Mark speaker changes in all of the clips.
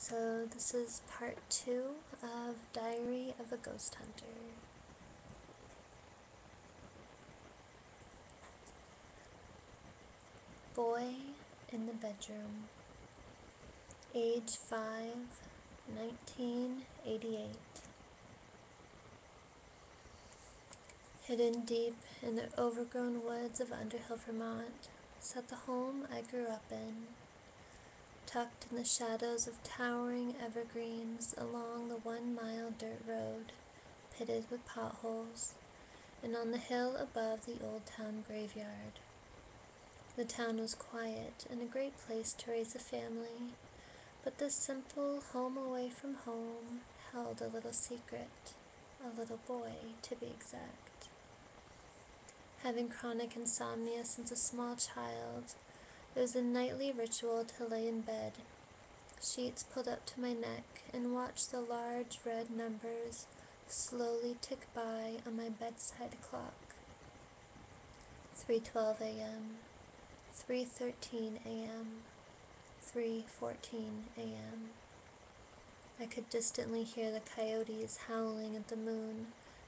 Speaker 1: So this is part 2 of Diary of a Ghost Hunter. Boy in the bedroom. Age 5, 1988. Hidden deep in the overgrown woods of Underhill, Vermont, sat the home I grew up in. Tucked in the shadows of towering evergreens along the 1-mile dirt road, pitted with potholes, and on the hill above the old town graveyard. The town was quiet and a great place to raise a family, but this simple home away from home held a little secret, a little boy to be exact. Having chronic insomnia since a small child, it was a nightly ritual to lay in bed, sheets pulled up to my neck, and watch the large red numbers slowly tick by on my bedside clock. 3:12 a.m., 3:13 a.m., 3:14 a.m. I could distantly hear the coyotes howling at the moon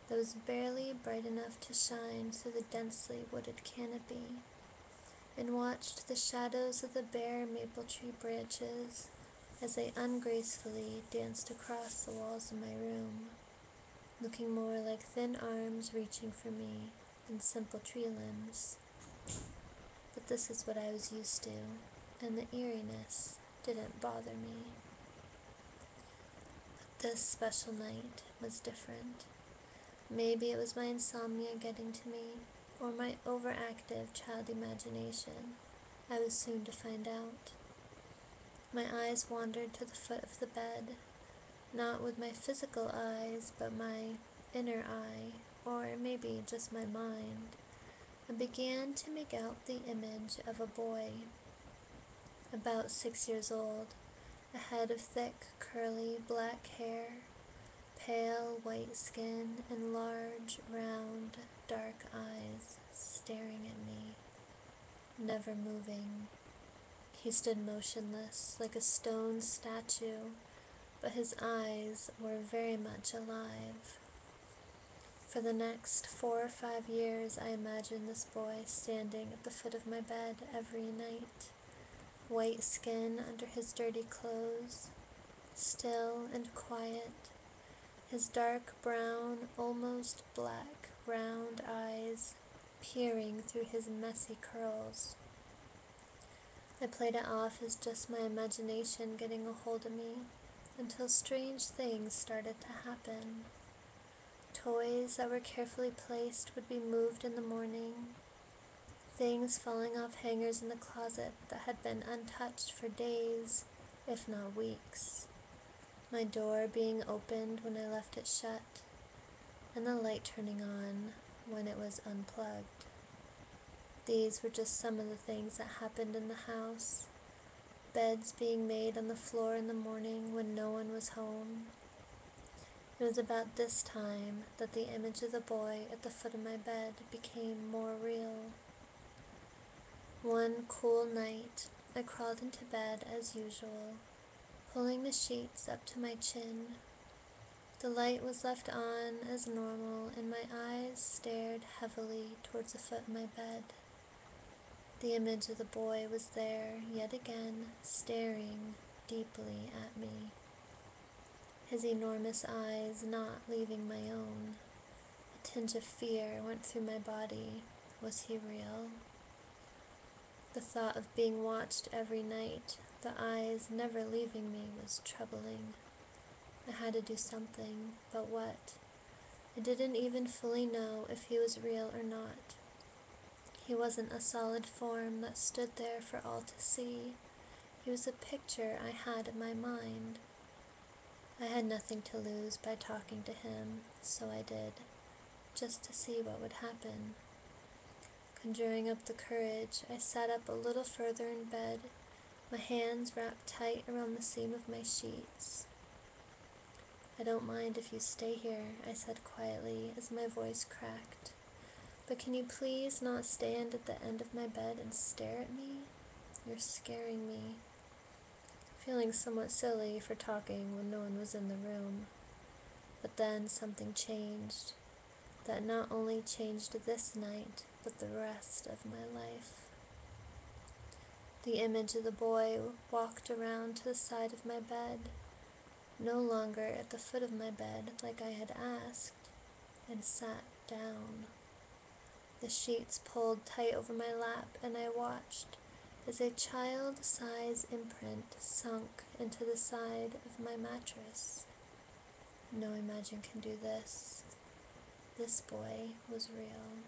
Speaker 1: that was barely bright enough to shine through the densely wooded canopy, and watched the shadows of the bare maple tree branches as they ungracefully danced across the walls of my room, looking more like thin arms reaching for me than simple tree limbs. But this is what I was used to, and the eeriness didn't bother me. But this special night was different. Maybe it was my insomnia getting to me, or my overactive child imagination. I was soon to find out. My eyes wandered to the foot of the bed, not with my physical eyes, but my inner eye, or maybe just my mind. I began to make out the image of a boy, about 6 years old, a head of thick, curly, black hair, pale white skin, and large, round, dark eyes staring at me, never moving. He stood motionless, like a stone statue, but his eyes were very much alive. For the next 4 or 5 years, I imagined this boy standing at the foot of my bed every night, white skin under his dirty clothes, still and quiet, his dark brown, almost black, round eyes peering through his messy curls. I played it off as just my imagination getting a hold of me, until strange things started to happen. Toys that were carefully placed would be moved in the morning, things falling off hangers in the closet that had been untouched for days, if not weeks, my door being opened when I left it shut, and the light turning on when it was unplugged. These were just some of the things that happened in the house. Beds being made on the floor in the morning when no one was home. It was about this time that the image of the boy at the foot of my bed became more real. One cool night, I crawled into bed as usual, pulling the sheets up to my chin. The light was left on as normal, and my eyes stared heavily towards the foot of my bed. The image of the boy was there, yet again, staring deeply at me, his enormous eyes not leaving my own. A tinge of fear went through my body. Was he real? The thought of being watched every night, the eyes never leaving me, was troubling. I had to do something, but what? I didn't even fully know if he was real or not. He wasn't a solid form that stood there for all to see. He was a picture I had in my mind. I had nothing to lose by talking to him, so I did, just to see what would happen. Conjuring up the courage, I sat up a little further in bed, my hands wrapped tight around the seam of my sheets. "I don't mind if you stay here," I said quietly as my voice cracked. "But can you please not stand at the end of my bed and stare at me? You're scaring me." Feeling feeling somewhat silly for talking when no one was in the room. But then something changed, that not only changed this night, but the rest of my life. The image of the boy walked around to the side of my bed, no longer at the foot of my bed like I had asked, and sat down. The sheets pulled tight over my lap, and I watched as a child-size imprint sunk into the side of my mattress. No Imagine can do this. This boy was real.